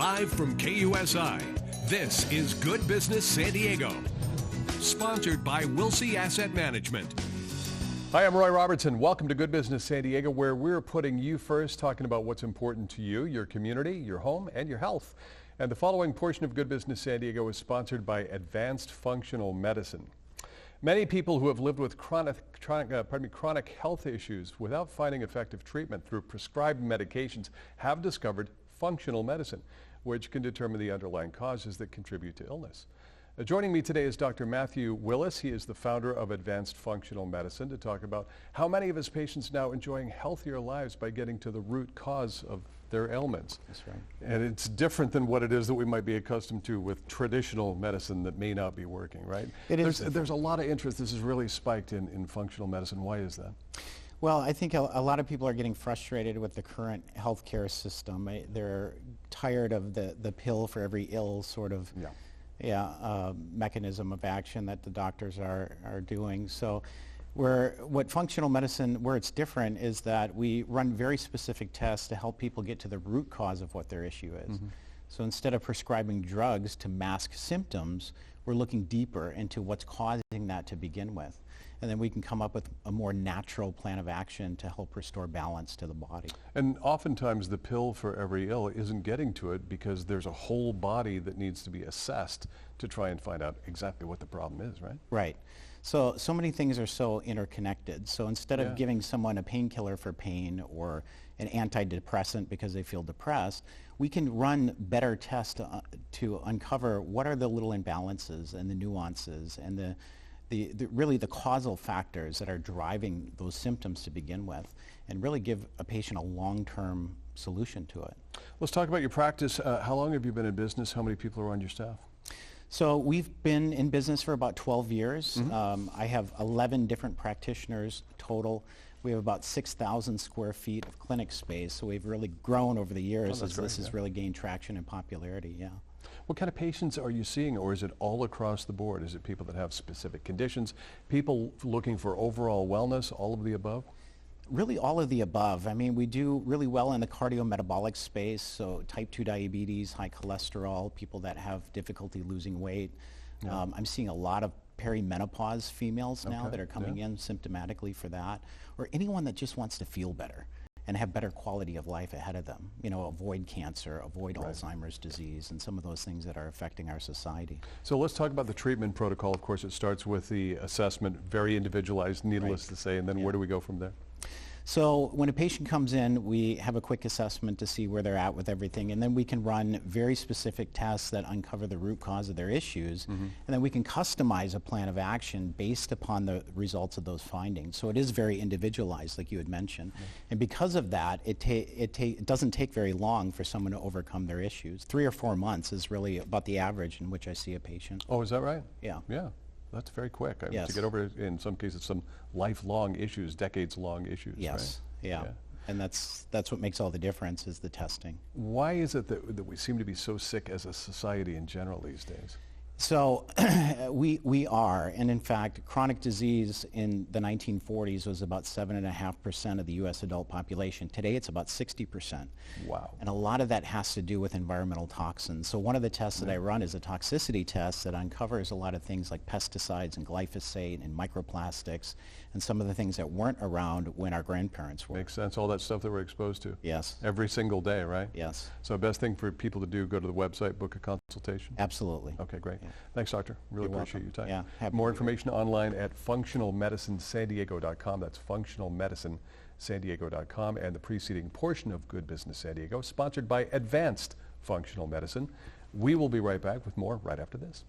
Live from KUSI, this is Good Business San Diego. Sponsored by Willis Asset Management. Hi, I'm Roy Robertson. Welcome to Good Business San Diego, where we're putting you first, talking about what's important to you, your community, your home, and your health. And the following portion of Good Business San Diego is sponsored by Advanced Functional Medicine. Many people who have lived with chronic health issues without finding effective treatment through prescribed medications have discovered functional medicine, which can determine the underlying causes that contribute to illness. Joining me today is Dr. Matthew Willis. He is the founder of Advanced Functional Medicine to talk about how many of his patients now enjoying healthier lives by getting to the root cause of their ailments. That's right. And it's different than what it is that we might be accustomed to with traditional medicine that may not be working, right? There's a lot of interest. This has really spiked in functional medicine. Why is that? Well, I think a lot of people are getting frustrated with the current healthcare system. They're tired of the pill for every ill sort of mechanism of action that the doctors are doing. So what functional medicine, where it's different, is that we run very specific tests to help people get to the root cause of what their issue is. Mm-hmm. So instead of prescribing drugs to mask symptoms, we're looking deeper into what's causing that to begin with. And then we can come up with a more natural plan of action to help restore balance to the body. And oftentimes the pill for every ill isn't getting to it because there's a whole body that needs to be assessed to try and find out exactly what the problem is, right? Right. So many things are so interconnected. So instead of giving someone a painkiller for pain or an antidepressant because they feel depressed, we can run better tests to uncover what are the little imbalances and the nuances and really the causal factors that are driving those symptoms to begin with, and really give a patient a long-term solution to it. Let's talk about your practice. How long have you been in business? How many people are on your staff? So we've been in business for about 12 years. Mm-hmm. I have 11 different practitioners total. We have about 6,000 square feet of clinic space, so we've really grown over the years as this has really gained traction and popularity, What kind of patients are you seeing, or is it all across the board? Is it people that have specific conditions, people looking for overall wellness, all of the above? Really all of the above. I mean, we do really well in the cardiometabolic space, so type 2 diabetes, high cholesterol, people that have difficulty losing weight. Yeah. I'm seeing a lot of perimenopause females now that are coming in symptomatically for that, or anyone that just wants to feel better and have better quality of life ahead of them. You know, avoid cancer, avoid Alzheimer's disease, and some of those things that are affecting our society. So let's talk about the treatment protocol. Of course, it starts with the assessment, very individualized, needless to say, and then where do we go from there? So when a patient comes in, we have a quick assessment to see where they're at with everything, and then we can run very specific tests that uncover the root cause of their issues, and then we can customize a plan of action based upon the results of those findings. So it is very individualized, like you had mentioned, and because of that, it doesn't take very long for someone to overcome their issues. 3 or 4 months is really about the average in which I see a patient. Oh, is that right? Yeah. Yeah. That's very quick. Yes. To get over, in some cases, some lifelong issues, decades-long issues. Yes. Right? Yeah. And that's what makes all the difference is the testing. Why is it that we seem to be so sick as a society in general these days? So we are, and in fact, chronic disease in the 1940s was about 7.5% of the U.S. adult population. Today, it's about 60%. Wow. And a lot of that has to do with environmental toxins. So one of the tests that I run is a toxicity test that uncovers a lot of things like pesticides and glyphosate and microplastics and some of the things that weren't around when our grandparents were. Makes sense, all that stuff that we're exposed to. Yes. Every single day, right? Yes. So best thing for people to do, go to the website, book a consultation? Absolutely. Okay, great. Yeah. Thanks, doctor. Really appreciate your time. Yeah, more information online at functionalmedicinesandiego.com. That's functionalmedicinesandiego.com. And the preceding portion of Good Business San Diego, sponsored by Advanced Functional Medicine. We will be right back with more right after this.